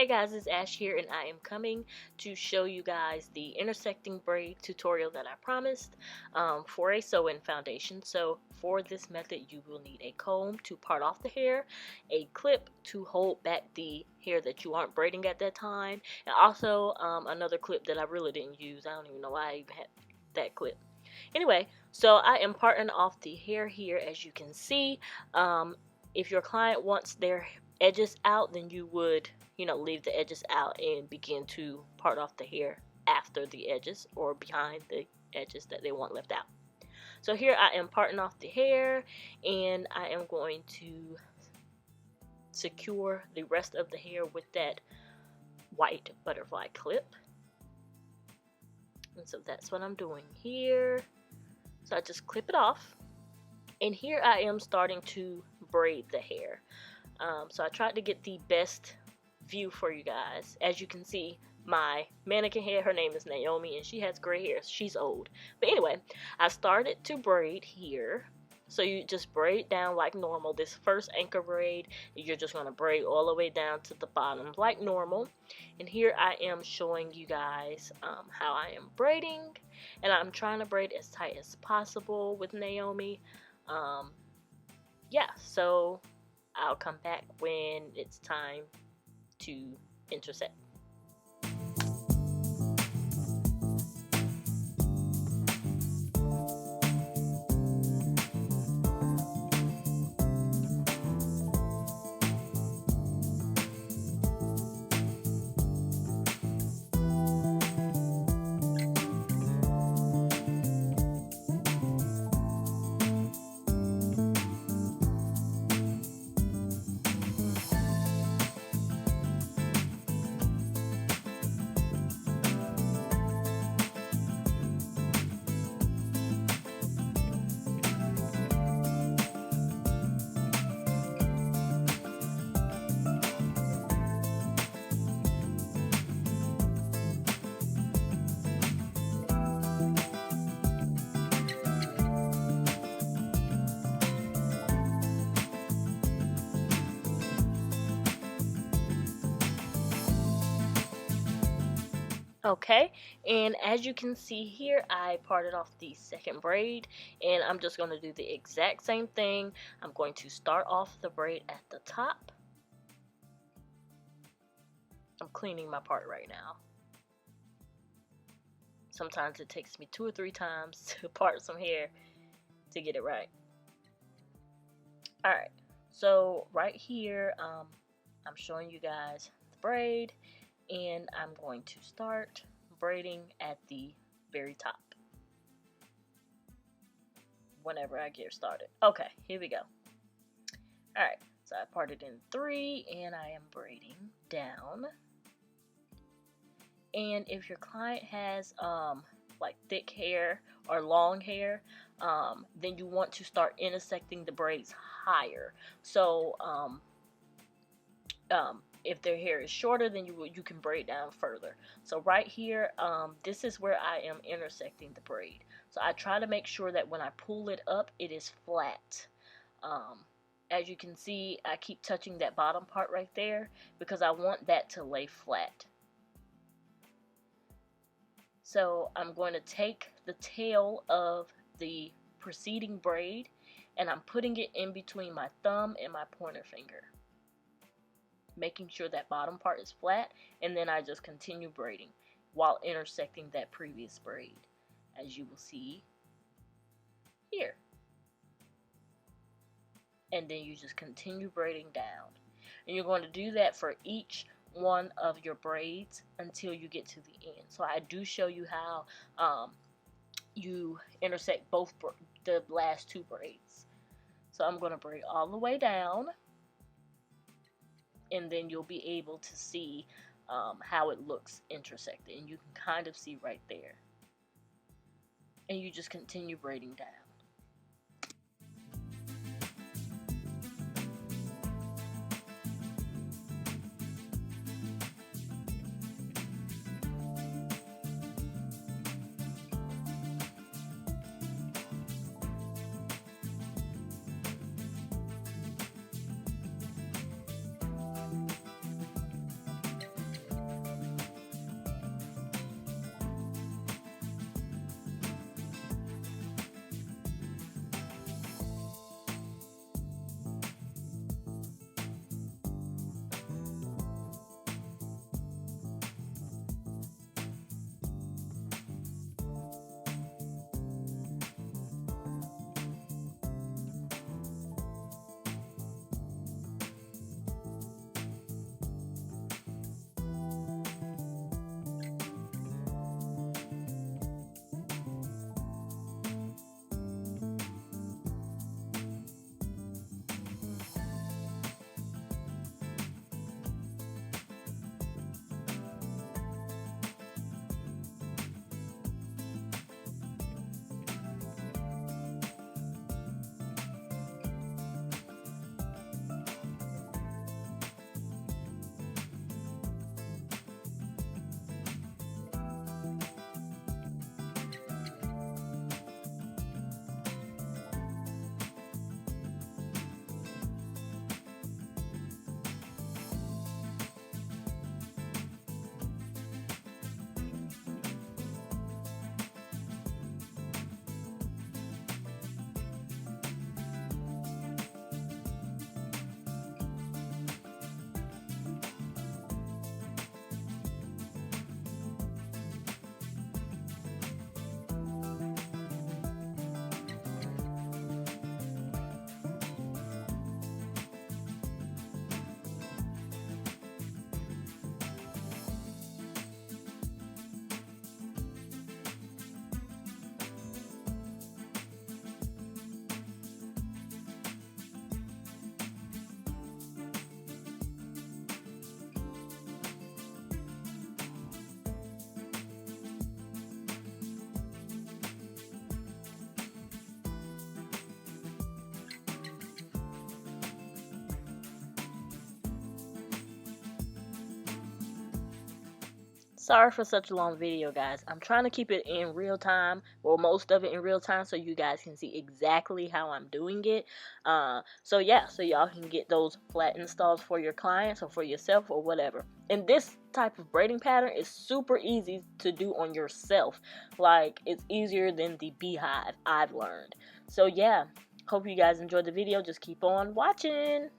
Hey guys, it's Ash here, and I am coming to show you guys the intersecting braid tutorial that I promised for a sew-in foundation. So for this method, you will need a comb to part off the hair, a clip to hold back the hair that you aren't braiding at that time, and also another clip that I really didn't use. I don't even know why I even had that clip. Anyway, so I am parting off the hair here, as you can see. If your client wants their edges out, then you would leave the edges out and begin to part off the hair after the edges or behind the edges that they want left out. So here I am parting off the hair, and I am going to secure the rest of the hair with that white butterfly clip. And so that's what I'm doing here. So I just clip it off, and here I am starting to braid the hair. So I tried to get the best view for you guys. As you can see, my mannequin hair, her name is Naomi, and she has gray hair. She's old. But anyway, I started to braid here. So you just braid down like normal. This first anchor braid, you're just going to braid all the way down to the bottom like normal. And here I am showing you guys how I am braiding. And I'm trying to braid as tight as possible with Naomi. Yeah, so I'll come back when it's time to intersect. Okay, and as you can see here, I parted off the second braid, and I'm just going to do the exact same thing. I'm going to start off the braid at the top. I'm cleaning my part right now. Sometimes it takes me 2 or 3 times to part some hair to get it right. Alright, so right here, I'm showing you guys the braid, and I'm going to start braiding at the very top whenever I get started. Okay, here we go. Alright, so I parted in 3, and I am braiding down. And if your client has like thick hair or long hair, then you want to start intersecting the braids higher. So if their hair is shorter, then you can braid down further. So right here, this is where I am intersecting the braid. So I try to make sure that when I pull it up, it is flat. As you can see, I keep touching that bottom part right there because I want that to lay flat. So I'm going to take the tail of the preceding braid, and I'm putting it in between my thumb and my pointer finger, making sure that bottom part is flat, and then I just continue braiding while intersecting that previous braid, as you will see here. And then you just continue braiding down, and you're going to do that for each one of your braids until you get to the end. So I do show you how you intersect both the last 2 braids. So I'm going to braid all the way down, and then you'll be able to see how it looks intersected, and you can kind of see right there. And you just continue braiding down. Sorry for such a long video, guys. I'm trying to keep it in real time, or most of it in real time, so you guys can see exactly how I'm doing it. So yeah, so y'all can get those flat installs for your clients or for yourself or whatever. And this type of braiding pattern is super easy to do on yourself. Like, it's easier than the beehive, I've learned. So yeah, hope you guys enjoyed the video. Just keep on watching.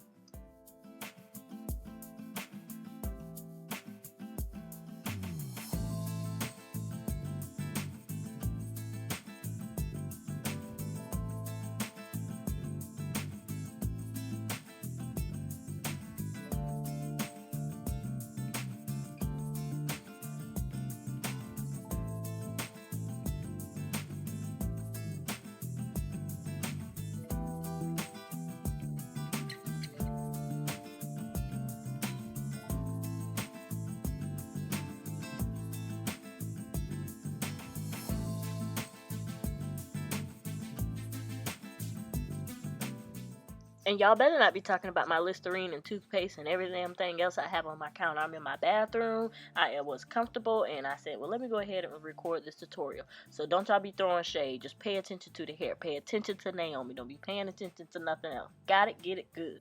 And y'all better not be talking about my Listerine and toothpaste and every damn thing else I have on my counter. I'm in my bathroom. I was comfortable, and I said, well, let me go ahead and record this tutorial. So don't y'all be throwing shade. Just pay attention to the hair. Pay attention to Naomi. Don't be paying attention to nothing else. Got it? Get it? Good.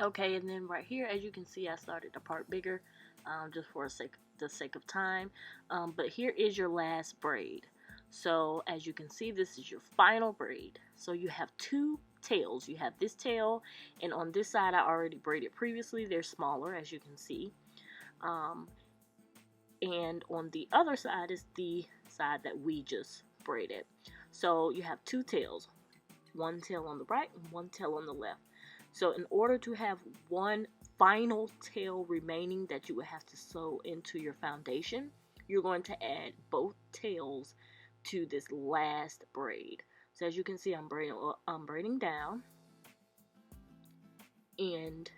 Okay, and then right here, as you can see, I started the part bigger, just for the sake of time. But here is your last braid. So as you can see, this is your final braid. So you have two tails. You have this tail, and on this side, I already braided previously. They're smaller, as you can see. And on the other side is the side that we just braided. So you have two tails, one tail on the right and one tail on the left. So in order to have one final tail remaining that you would have to sew into your foundation, you're going to add both tails to this last braid. So as you can see, I'm braiding down, and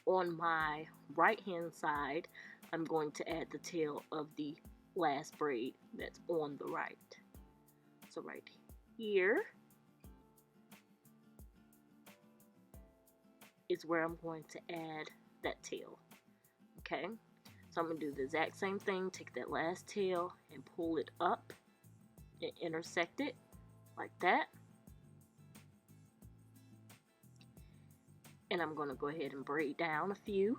on my right hand side, I'm going to add the tail of the last braid that's on the right. So right here is where I'm going to add that tail. Okay, so I'm going to do the exact same thing. Take that last tail and pull it up and intersect it like that. And I'm going to go ahead and braid down a few.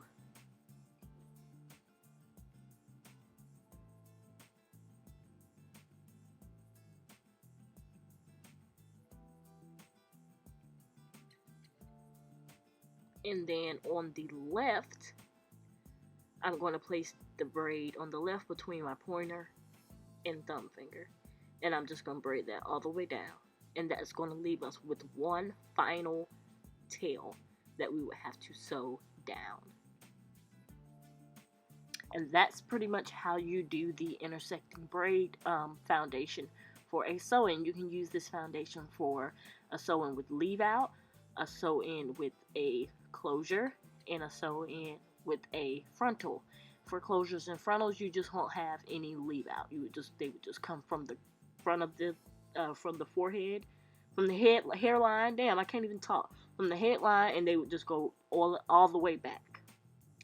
And then on the left, I'm going to place the braid on the left between my pointer and thumb finger. And I'm just going to braid that all the way down. And that's going to leave us with one final tail that we would have to sew down. And that's pretty much how you do the intersecting braid foundation for a sew-in. You can use this foundation for a sew-in with leave out, a sew-in with a closure, and a sew-in with a frontal. For closures and frontals, you just won't have any leave out. They would just come from the front of the from the forehead, from the hairline. Damn, I can't even talk. From the headline, and they would just go all the way back.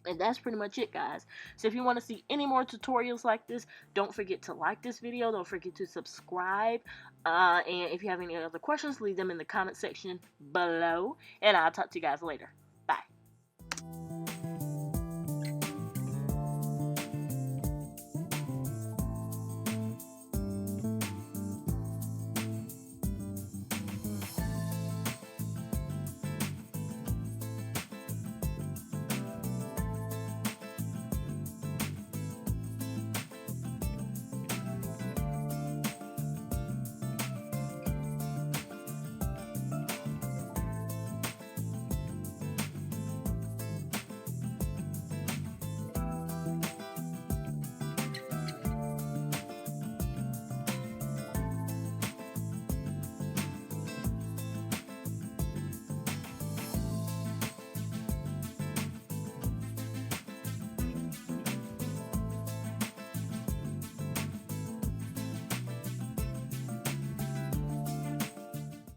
And that's pretty much it, guys. So if you want to see any more tutorials like this, don't forget to like this video. Don't forget to subscribe. And if you have any other questions, leave them in the comment section below. And I'll talk to you guys later.